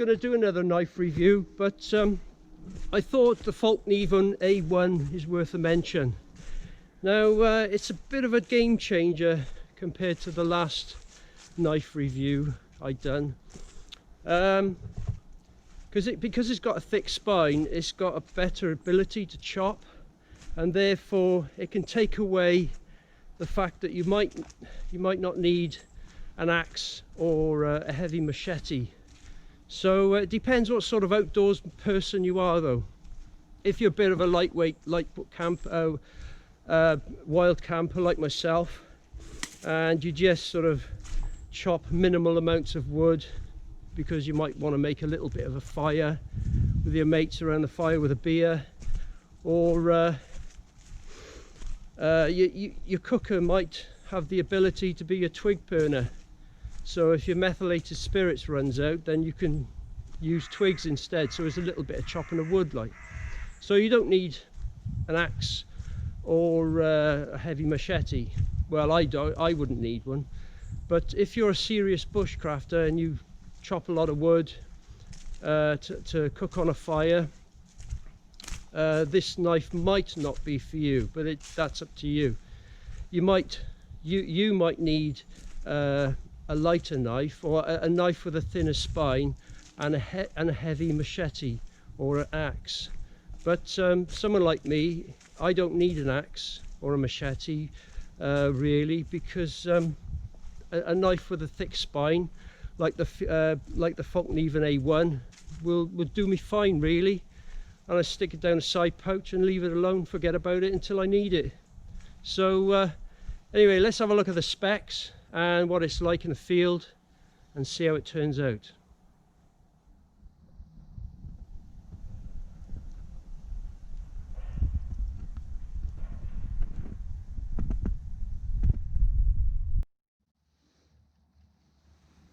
going to do another knife review, but I thought the fallkniven A1 is worth a mention. Now it's a bit of a game changer compared to the last knife review I'd done. Because it's got a thick spine, it's got a better ability to chop, and therefore it can take away the fact that you might not need an axe or a heavy machete. So it depends what sort of outdoors person you are though. If you're a bit of a lightweight, wild camper like myself, and you just sort of chop minimal amounts of wood because you might want to make a little bit of a fire with your mates around the fire with a beer, or your cooker might have the ability to be your twig burner. So if your methylated spirits runs out, then you can use twigs instead, so it's a little bit of chopping of wood like. So you don't need an axe or a heavy machete. Well, I wouldn't need one, but if you're a serious bushcrafter and you chop a lot of wood to cook on a fire, this knife might not be for you, but that's up to you. You might need a lighter knife, or a knife with a thinner spine and a heavy machete or an axe. But someone like me, I don't need an axe or a machete really, because a knife with a thick spine like the fallkniven A1 will do me fine really, and I stick it down a side pouch and leave it alone, forget about it until I need it. So anyway, let's have a look at the specs and what it's like in the field and see how it turns out.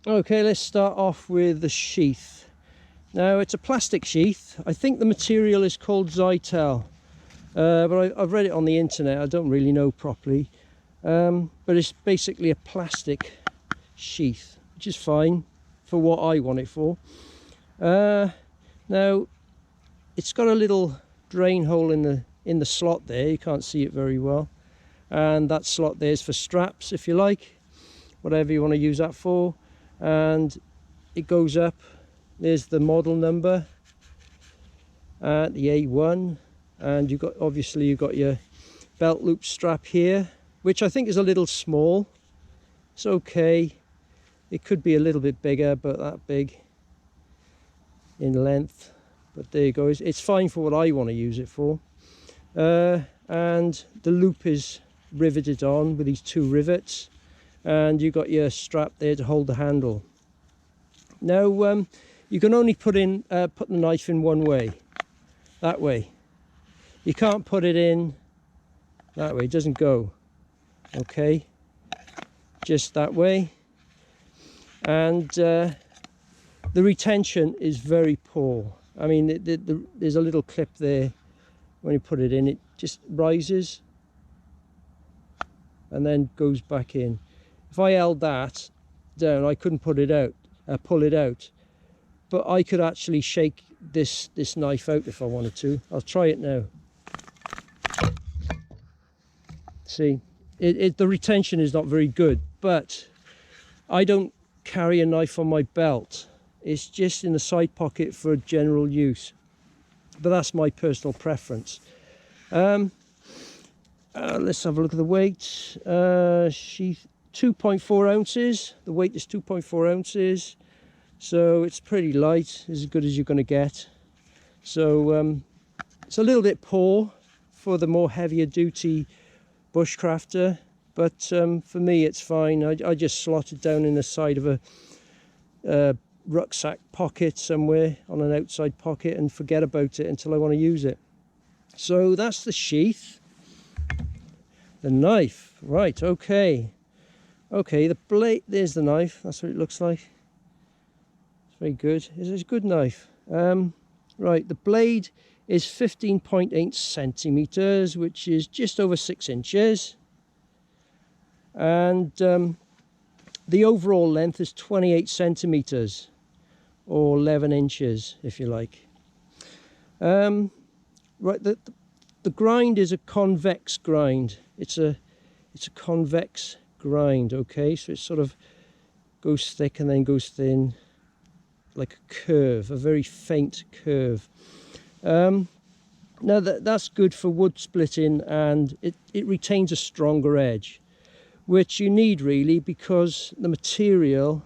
Okay, let's start off with the sheath. Now it's a plastic sheath. I think the material is called Zytel, but I've read it on the internet. I don't really know properly. But it's basically a plastic sheath, which is fine for what I want it for. Now it's got a little drain hole in the slot there. You can't see it very well, and that slot there is for straps, if you like, whatever you want to use that for. And it goes up. There's the model number, the A1, and obviously you've got your belt loop strap here, which I think is a little small. It's okay, it could be a little bit bigger, but that big in length, but there you go. It's fine for what I want to use it for. And the loop is riveted on with these two rivets, and you've got your strap there to hold the handle. Now you can only put the knife in one way, that way. You can't put it in that way, it doesn't go. Okay, just that way. And the retention is very poor. I mean, there's a little clip there. When you put it in, it just rises and then goes back in. If I held that down, I couldn't pull it out, but I could actually shake this knife out if I wanted to. I'll try it now. See, the retention is not very good, but I don't carry a knife on my belt. It's just in the side pocket for general use, but that's my personal preference. Let's have a look at the weight. Sheath 2.4 ounces. The weight is 2.4 ounces, so it's pretty light, as good as you're going to get. So it's a little bit poor for the more heavier duty bushcrafter, but for me it's fine. I just slot it down in the side of a rucksack pocket somewhere, on an outside pocket, and forget about it until I want to use it. So that's the sheath. The knife, right, okay, the blade, there's the knife, that's what it looks like. It's very good. It's a good knife. Right, the blade is 15.8 centimeters, which is just over 6 inches, and the overall length is 28 centimeters. or 11 inches if you like. Right, the grind is a convex grind. It's a convex grind, okay? So it sort of goes thick and then goes thin, like a curve, a very faint curve. Now that's good for wood splitting, and it retains a stronger edge, which you need really, because the material,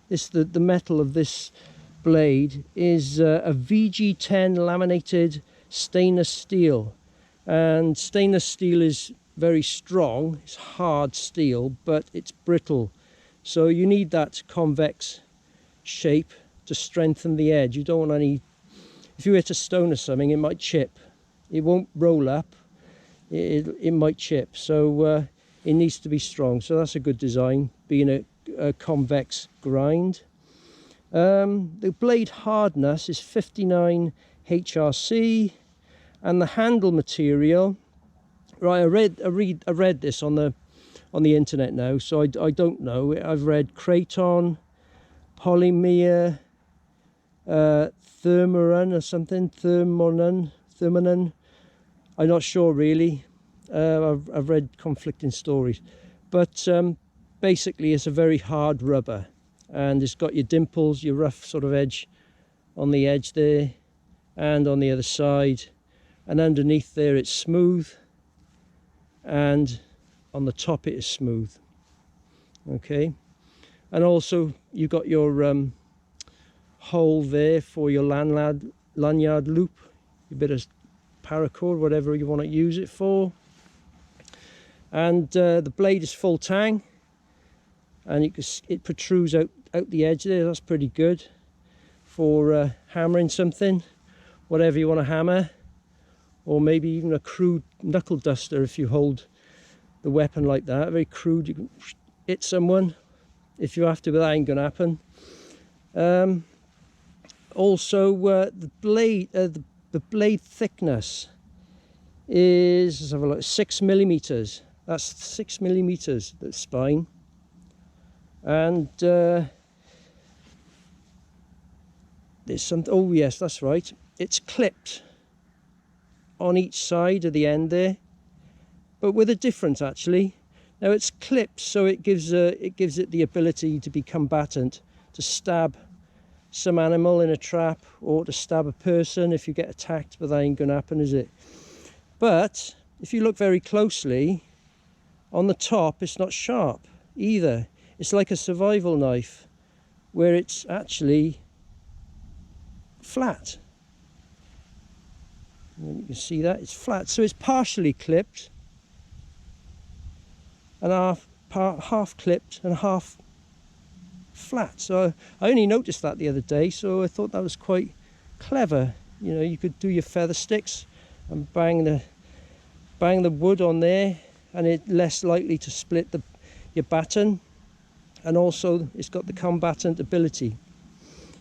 the metal of this blade is a VG10 laminated stainless steel, and stainless steel is very strong. It's hard steel, but it's brittle, so you need that convex shape to strengthen the edge. You don't want any, if you hit a stone or something, it might chip. It won't roll up, it might chip, so it needs to be strong. So that's a good design, being a convex grind. The blade hardness is 59 HRC, and the handle material, right, I read this on the internet now, so I don't know. I've read Kraton, Polymer, Thermoran or something, Thermonan. I'm not sure really. I've read conflicting stories, but basically it's a very hard rubber, and it's got your dimples, your rough sort of edge on the edge there and on the other side, and underneath there it's smooth, and on the top it is smooth, okay? And also you got your hole there for your lanyard loop, a bit of paracord, whatever you want to use it for. And the blade is full tang, and it protrudes out the edge there. That's pretty good for hammering something, whatever you want to hammer, or maybe even a crude knuckle duster. If you hold the weapon like that, very crude, you can hit someone if you have to, but that ain't gonna happen. Also, the blade thickness is, let's have a look, 6 millimeters. That's 6 millimeters, the spine. And there's some, oh yes, that's right, it's clipped on each side of the end there, but with a difference actually. Now it's clipped, so it gives it the ability to be combatant, to stab some animal in a trap, or to stab a person if you get attacked, but that ain't gonna happen, is it? But if you look very closely, on the top it's not sharp either. It's like a survival knife, where it's actually flat. And you can see that it's flat, so it's partially clipped and half clipped and half flat. So I only noticed that the other day, so I thought that was quite clever. You know, you could do your feather sticks and bang the wood on there, and it's less likely to split your baton, and also it's got the combatant ability.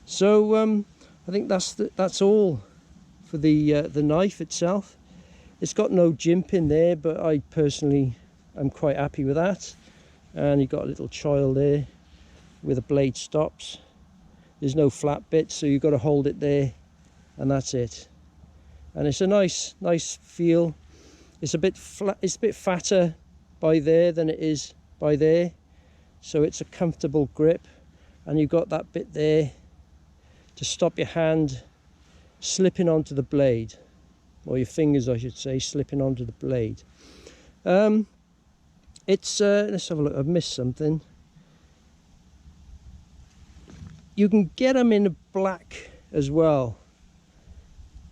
So I think that's all for the knife itself. It's got no jimp in there, but I personally am quite happy with that. And you've got a little choil there where the blade stops. There's no flat bit, so you've got to hold it there, and that's it. And it's a nice feel. It's a bit flat, it's a bit fatter by there than it is by there, so it's a comfortable grip. And you've got that bit there to stop your hand slipping onto the blade, or your fingers I should say, slipping onto the blade. It's let's have a look, I've missed something. You can get them in a black as well.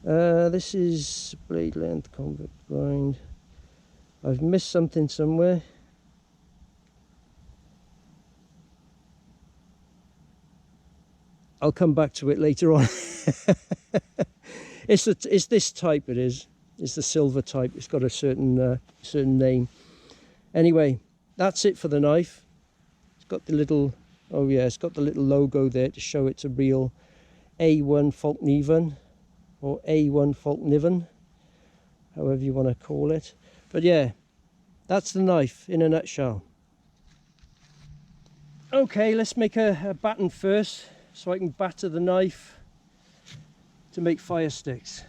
This is blade length, convex grind. I've missed something somewhere. I'll come back to it later on. It's this type, it is. It's the silver type. It's got a certain name. Anyway, that's it for the knife. It's got the little, oh yeah, it's got the little logo there to show it's a real A1 fallkniven, or A1 fallkniven, however you want to call it. But yeah, that's the knife in a nutshell. Okay, let's make a baton first. so I can batter the knife to make fire sticks.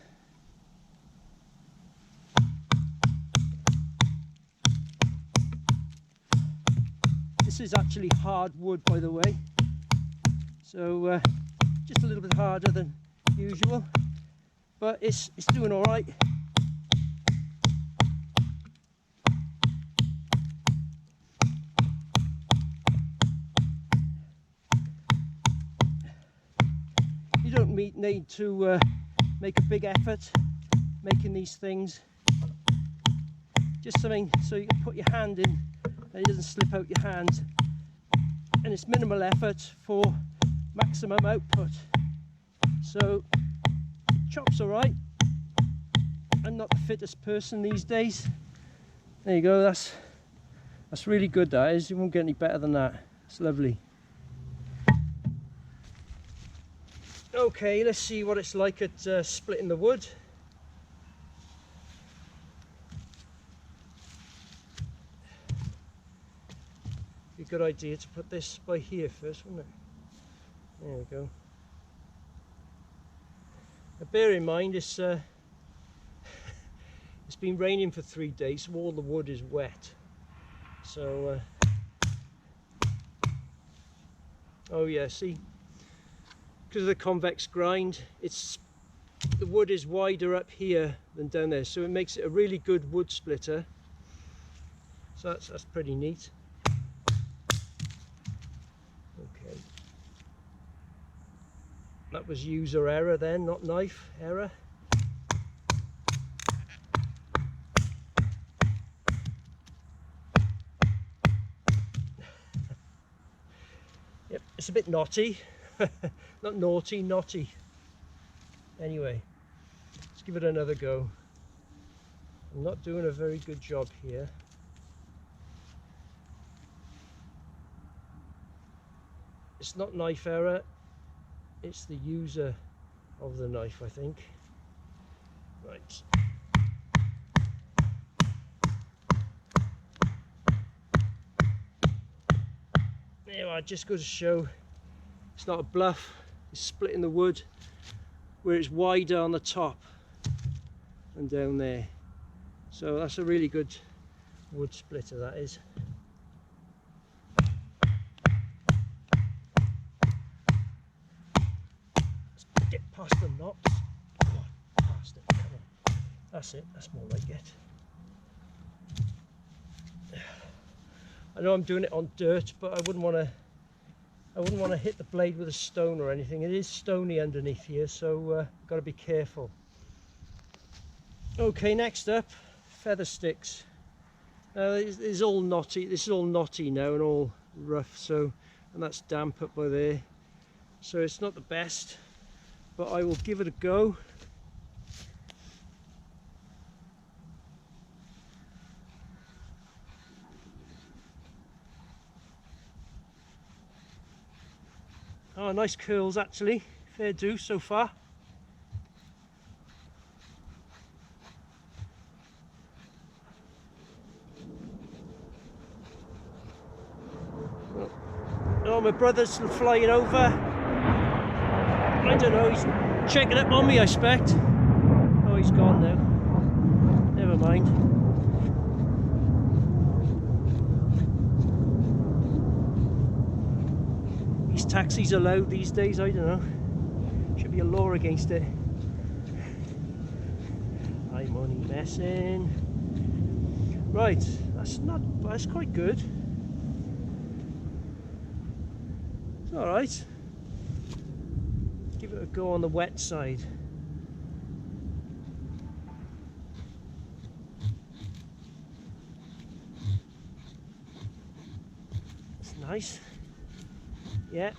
This is actually hard wood, by the way, so just a little bit harder than usual, but it's doing all right. You don't need to make a big effort making these things. Just something so you can put your hand in and it doesn't slip out your hand, and it's minimal effort for maximum output. So it chops all right. I'm not the fittest person these days. There you go, that's really good, that is. You won't get any better than that. It's lovely. Okay, let's see what it's like at splitting the wood. Be a good idea to put this by here first, wouldn't it? There we go. Now bear in mind it's been raining for 3 days, so all the wood is wet. So oh yeah, see, because of the convex grind, the wood is wider up here than down there, so it makes it a really good wood splitter. So that's pretty neat. Okay, that was user error then, not knife error. Yep, it's a bit knotty. Not naughty, knotty. Anyway, let's give it another go. I'm not doing a very good job here. It's not knife error, it's the user of the knife, I think. Right. There, I just got to show it's not a bluff, it's splitting the wood where it's wider on the top and down there. So that's a really good wood splitter, that is. Let's get past the knots. Oh, past it, come on. That's it, that's more like it. I know I'm doing it on dirt, but I wouldn't want to hit the blade with a stone or anything. It is stony underneath here, so got to be careful. Okay, next up, feather sticks. It's all knotty. This is all knotty now and all rough, so, and that's damp up by there, so it's not the best, but I will give it a go. Oh, nice curls actually, fair do so far. Oh, my brother's flying over. I don't know, he's checking up on me, I expect. Oh, he's gone now. Never mind. These taxis allowed these days, I don't know. Should be a law against it. I'm only messing. Right, that's quite good. It's alright. Give it a go on the wet side. That's nice. Yeah.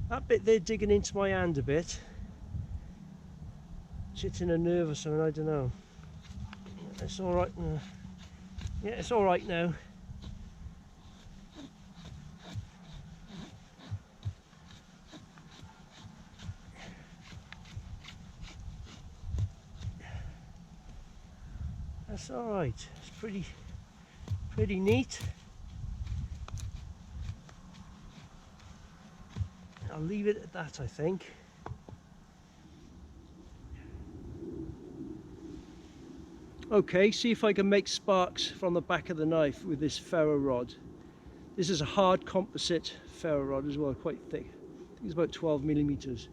That bit there digging into my hand a bit. It's hitting a nerve or something, I don't know. It's alright now. Yeah, it's alright now. Yes, all right. It's pretty neat. I'll leave it at that, I think. Okay, see if I can make sparks from the back of the knife with this ferro rod. This is a hard composite ferro rod as well, quite thick. I think it's about 12 millimeters.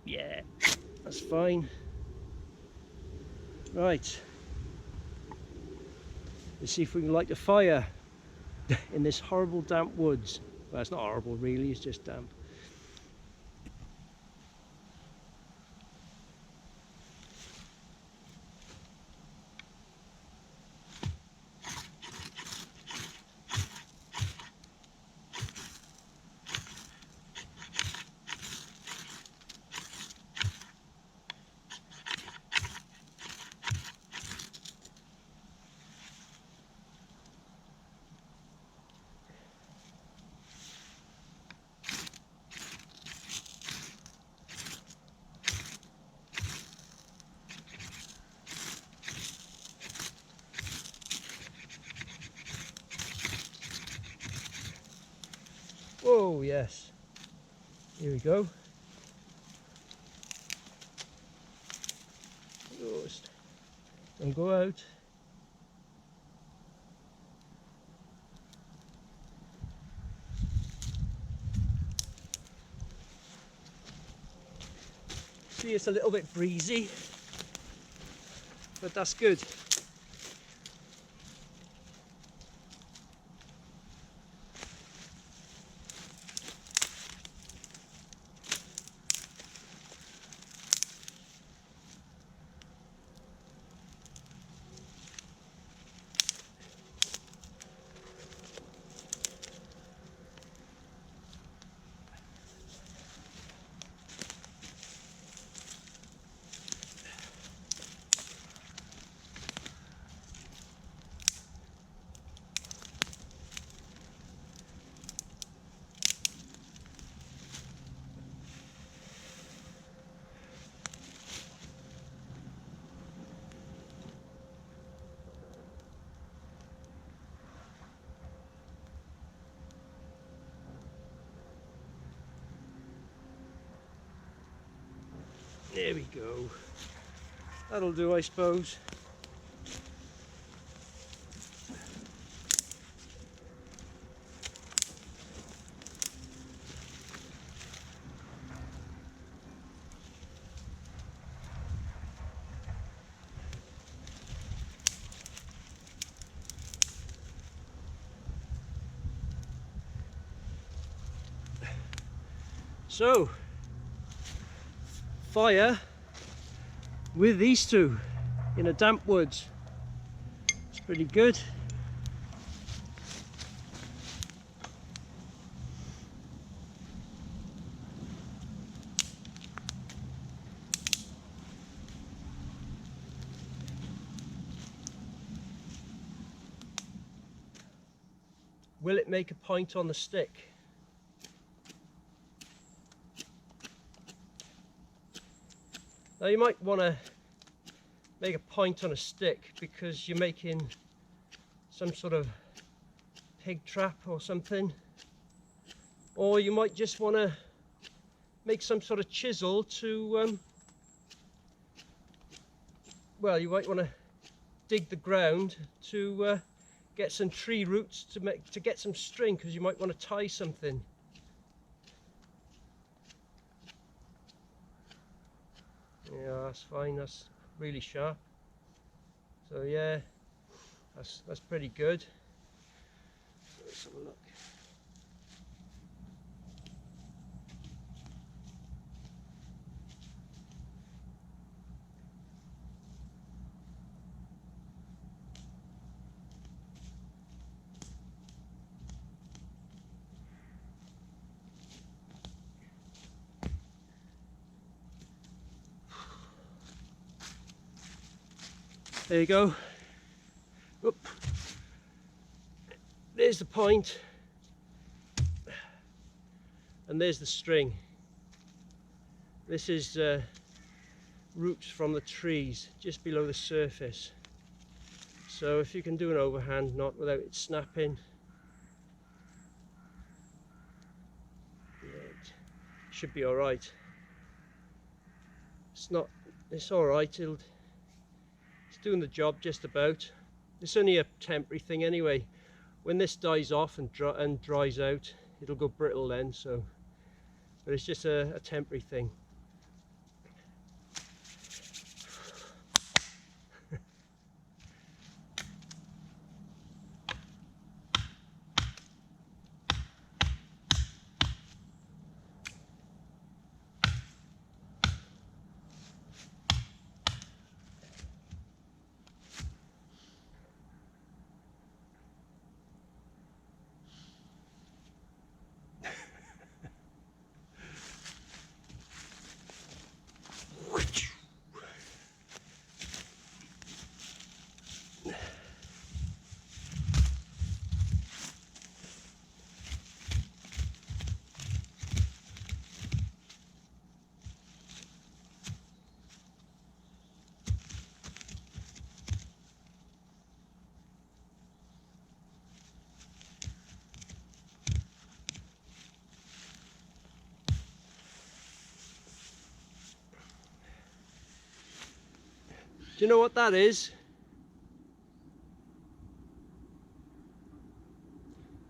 Yeah, that's fine. Right. Let's see if we can light a fire in this horrible damp woods. Well, it's not horrible really, it's just damp. Whoa, yes. Here we go. Just don't go out. See, it's a little bit breezy, but that's good. There we go. That'll do, I suppose. So, fire with these two in a damp woods. It's pretty good. Will it make a point on the stick? Now you might want to make a point on a stick because you're making some sort of pig trap or something, or you might just want to make some sort of chisel to well, you might want to dig the ground to get some tree roots to get some string, because you might want to tie something. Yeah, that's fine, that's really sharp. So yeah, that's pretty good. Let's have a look. There you go. Oop. There's the point, and there's the string. This is roots from the trees just below the surface. So if you can do an overhand knot without it snapping, it should be all right. It's all right. It's doing the job just about. It's only a temporary thing anyway. When this dies off and dries out, it'll go brittle then. So, but it's just a temporary thing. Do you know what that is?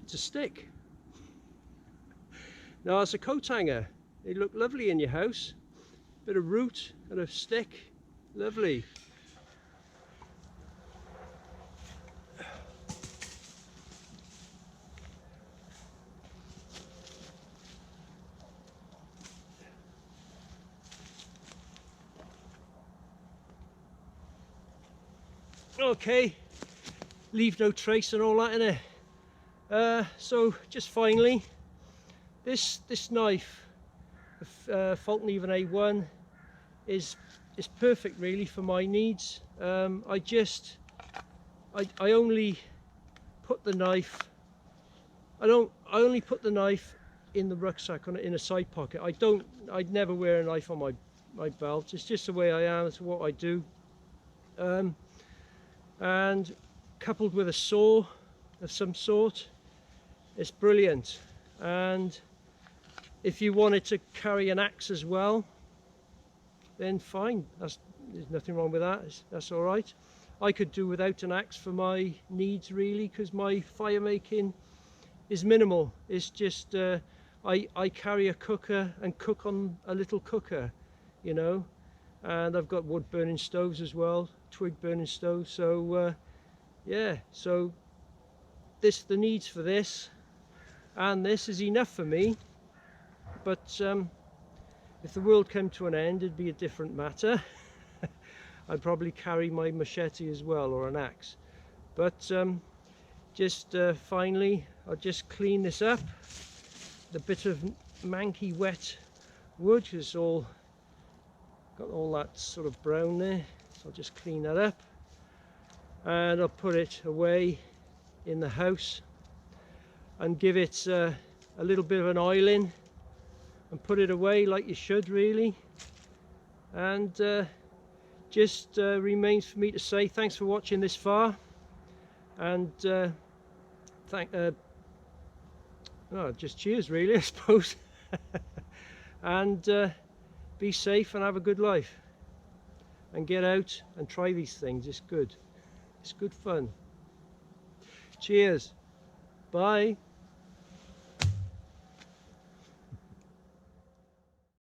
It's a stick. Now it's a coat hanger. They look lovely in your house. Bit of root and a stick. Lovely. Okay, leave no trace and all that in it. So just finally, this knife, fallkniven A1, is perfect really for my needs. I only put the knife. I only put the knife in the rucksack in a side pocket. I'd never wear a knife on my belt. It's just the way I am. It's what I do. And coupled with a saw of some sort, it's brilliant. And if you wanted to carry an axe as well, then fine, there's nothing wrong with that. That's all right. I could do without an axe for my needs really, because my fire making is minimal. It's just I carry a cooker and cook on a little cooker, you know, and I've got wood burning stoves as well, twig burning stoves. So yeah, so the needs for this and this is enough for me. But if the world came to an end, it'd be a different matter. I'd probably carry my machete as well, or an axe. But just finally, I'll just clean this up. The bit of manky wet wood has got all that sort of brown there, so I'll just clean that up and I'll put it away in the house and give it a little bit of an oiling and put it away like you should really. And just remains for me to say thanks for watching this far, and just cheers really, I suppose. And be safe and have a good life, and get out and try these things. It's good fun. Cheers, bye.